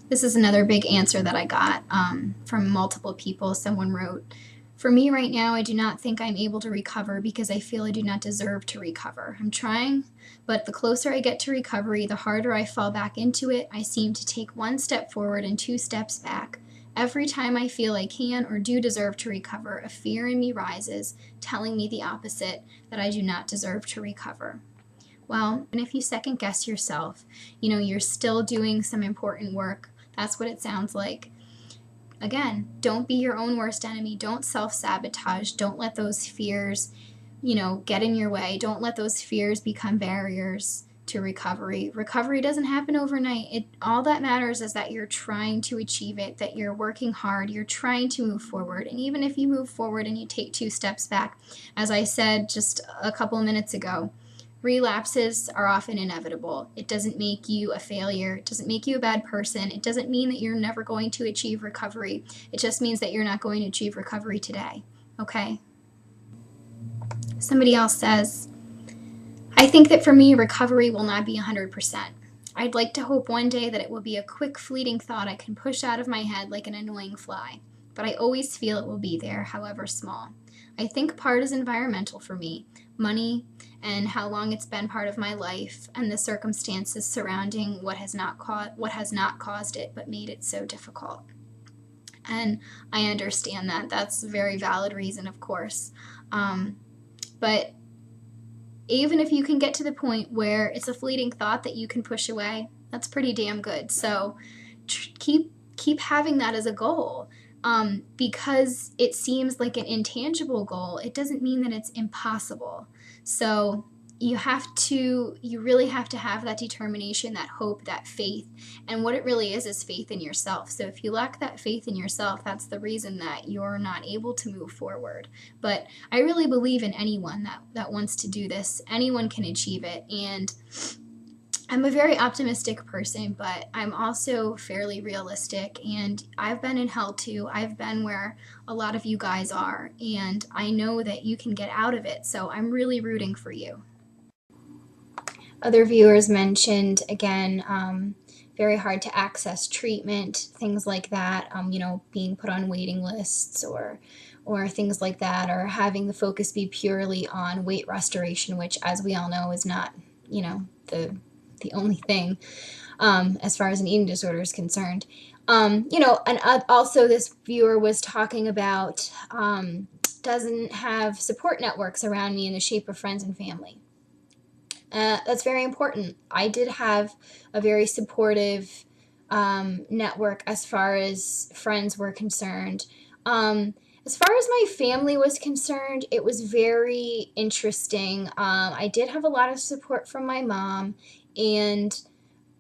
This is another big answer that I got from multiple people. Someone wrote, "For me right now, I do not think I'm able to recover because I feel I do not deserve to recover. I'm trying, but the closer I get to recovery, the harder I fall back into it. I seem to take one step forward and two steps back. Every time I feel I can or do deserve to recover, a fear in me rises, telling me the opposite, that I do not deserve to recover." Well, and if you second guess yourself, you're still doing some important work. That's what it sounds like. Again, don't be your own worst enemy. Don't self-sabotage. Don't let those fears, get in your way. Don't let those fears become barriers to recovery. Recovery doesn't happen overnight. All that matters is that you're trying to achieve it, that you're working hard, you're trying to move forward. And even if you move forward and you take two steps back, as I said just a couple minutes ago, relapses are often inevitable. It doesn't make you a failure. It doesn't make you a bad person. It doesn't mean that you're never going to achieve recovery. It just means that you're not going to achieve recovery today. Okay? Somebody else says, "I think that for me, recovery will not be 100%. I'd like to hope one day that it will be a quick, fleeting thought I can push out of my head like an annoying fly. But I always feel it will be there, however small. I think part is environmental for me. Money, and how long it's been part of my life, and the circumstances surrounding what has not caused it but made it so difficult." And I understand that. That's a very valid reason, of course. But even if you can get to the point where it's a fleeting thought that you can push away, that's pretty damn good. So keep having that as a goal. Because it seems like an intangible goal, it doesn't mean that it's impossible. So you really have to have that determination, that hope, that faith. And what it really is faith in yourself. So if you lack that faith in yourself, that's the reason that you're not able to move forward. But I really believe in anyone that wants to do this. Anyone can achieve it. And I'm a very optimistic person, but I'm also fairly realistic, and I've been in hell too. I've been where a lot of you guys are, and I know that you can get out of it, so I'm really rooting for you. Other viewers mentioned, again, very hard to access treatment, things like that, being put on waiting lists or things like that, or having the focus be purely on weight restoration, which, as we all know, is not, the only thing as far as an eating disorder is concerned. And also this viewer was talking about doesn't have support networks around me in the shape of friends and family. That's very important. I did have a very supportive network as far as friends were concerned. As far as my family was concerned, it was very interesting. I did have a lot of support from my mom, and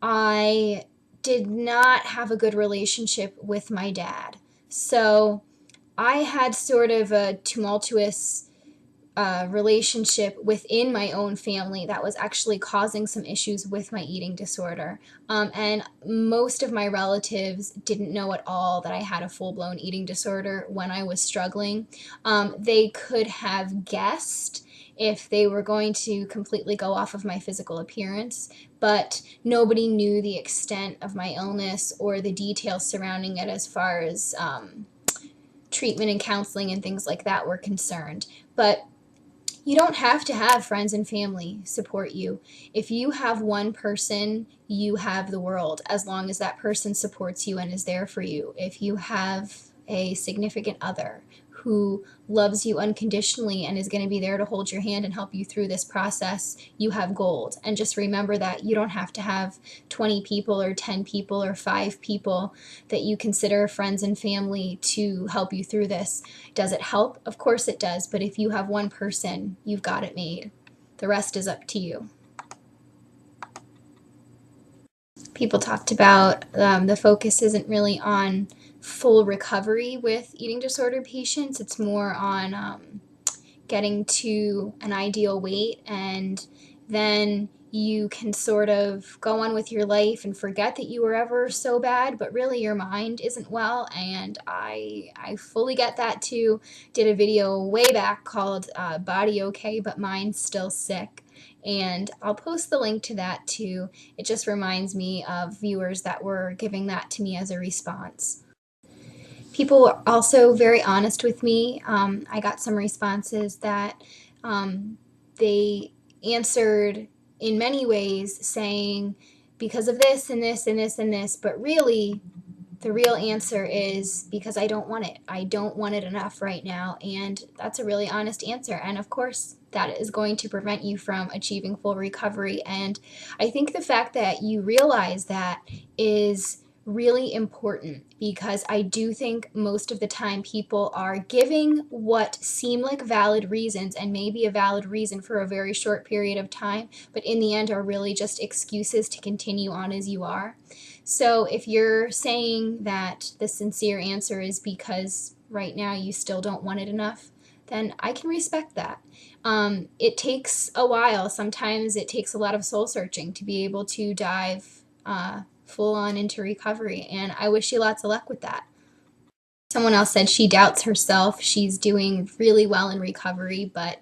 I did not have a good relationship with my dad. So I had sort of a tumultuous relationship within my own family that was actually causing some issues with my eating disorder. And most of my relatives didn't know at all that I had a full-blown eating disorder when I was struggling. They could have guessed if they were going to completely go off of my physical appearance, but nobody knew the extent of my illness or the details surrounding it as far as treatment and counseling and things like that were concerned. But you don't have to have friends and family support you. If you have one person, you have the world, as long as that person supports you and is there for you. If you have a significant other who loves you unconditionally and is going to be there to hold your hand and help you through this process, you have gold. And just remember that you don't have to have 20 people or 10 people or 5 people that you consider friends and family to help you through this. Does it help? Of course it does. But if you have one person, you've got it made. The rest is up to you. People talked about the focus isn't really on full recovery with eating disorder patients. It's more on getting to an ideal weight, and then you can sort of go on with your life and forget that you were ever so bad, but really your mind isn't well. And I fully get that too. Did a video way back called Body Okay But Mind Still Sick. And I'll post the link to that too. It just reminds me of viewers that were giving that to me as a response. People were also very honest with me. I got some responses that they answered in many ways saying, because of this and this and this and this, but really the real answer is because I don't want it. I don't want it enough right now. And that's a really honest answer. And of course, that is going to prevent you from achieving full recovery. And I think the fact that you realize that is really important, because I do think most of the time people are giving what seem like valid reasons and maybe a valid reason for a very short period of time, but in the end are really just excuses to continue on as you are. So if you're saying that the sincere answer is because right now you still don't want it enough, then I can respect that. It takes a while. Sometimes it takes a lot of soul searching to be able to dive full on into recovery, and I wish you lots of luck with that. Someone else said she doubts herself. She's doing really well in recovery, but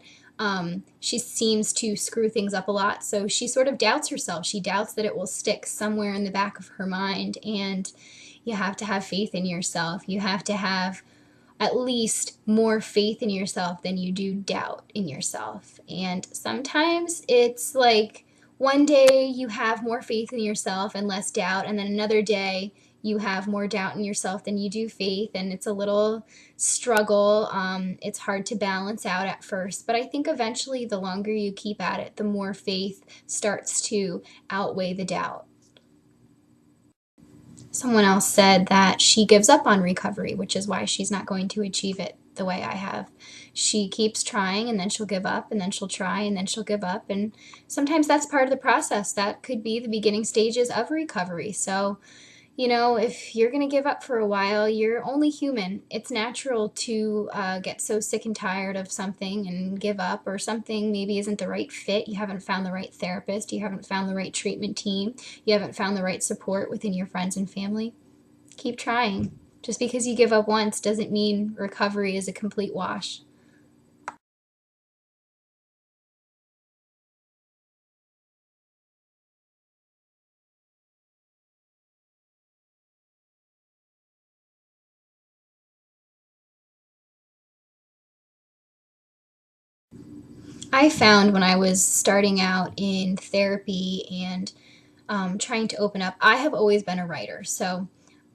she seems to screw things up a lot. So she sort of doubts herself. She doubts that it will stick somewhere in the back of her mind. And you have to have faith in yourself. You have to have at least more faith in yourself than you do doubt in yourself. And sometimes it's like one day you have more faith in yourself and less doubt, and then another day you have more doubt in yourself than you do faith, and it's a little struggle. It's hard to balance out at first, but I think eventually the longer you keep at it, the more faith starts to outweigh the doubt. Someone else said that she gives up on recovery, which is why she's not going to achieve it the way I have. She keeps trying, and then she'll give up, and then she'll try, and then she'll give up. And sometimes that's part of the process. That could be the beginning stages of recovery. So, if you're going to give up for a while, you're only human. It's natural to get so sick and tired of something and give up, or something maybe isn't the right fit. You haven't found the right therapist. You haven't found the right treatment team. You haven't found the right support within your friends and family. Keep trying. Just because you give up once doesn't mean recovery is a complete wash. I found when I was starting out in therapy and trying to open up, I have always been a writer. So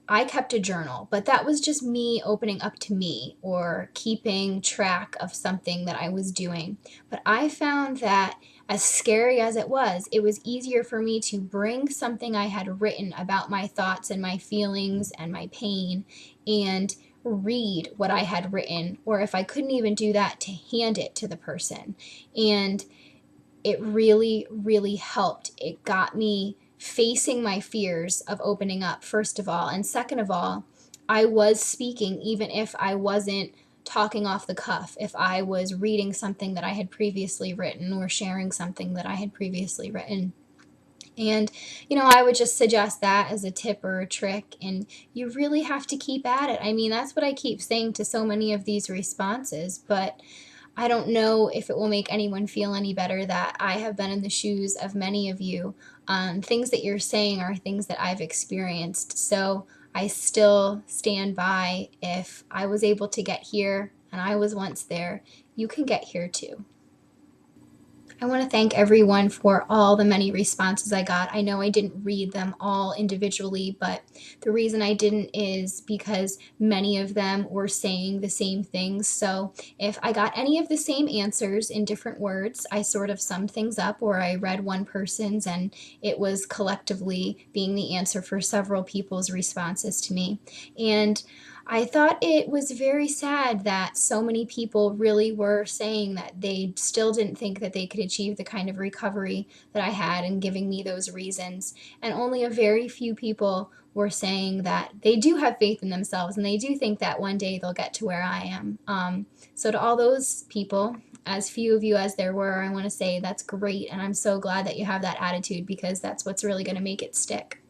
I kept a journal, but that was just me opening up to me or keeping track of something that I was doing. But I found that as scary as it was easier for me to bring something I had written about my thoughts and my feelings and my pain and read what I had written, or if I couldn't even do that, to hand it to the person. And it really, really helped. It got me facing my fears of opening up, first of all. And second of all, I was speaking even if I wasn't talking off the cuff, if I was reading something that I had previously written or sharing something that I had previously written. And, I would just suggest that as a tip or a trick. And you really have to keep at it. I mean, that's what I keep saying to so many of these responses. But I don't know if it will make anyone feel any better that I have been in the shoes of many of you. Things that you're saying are things that I've experienced. So I still stand by. If I was able to get here and I was once there, you can get here too. I want to thank everyone for all the many responses I got. I know I didn't read them all individually, but the reason I didn't is because many of them were saying the same things. So if I got any of the same answers in different words, I sort of summed things up, or I read one person's and it was collectively being the answer for several people's responses to me. And I thought it was very sad that so many people really were saying that they still didn't think that they could achieve the kind of recovery that I had, and giving me those reasons. And only a very few people were saying that they do have faith in themselves and they do think that one day they'll get to where I am. So to all those people, as few of you as there were, I want to say that's great. And I'm so glad that you have that attitude, because that's what's really going to make it stick.